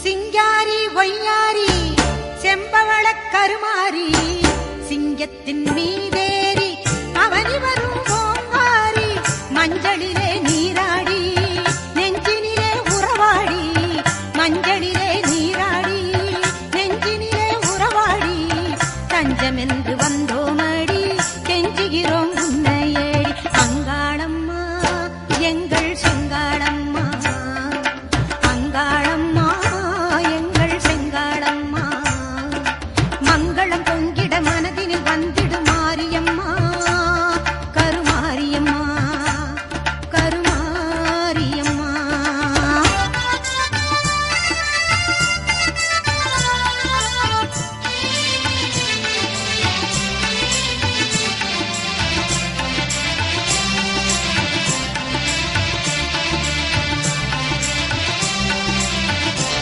சிங்காரி ஒய்யாரி செம்பவள கருமாரி சிங்கத்தின் மீதேறி அவனி வரும் ஓங்காரி மஞ்சளிலே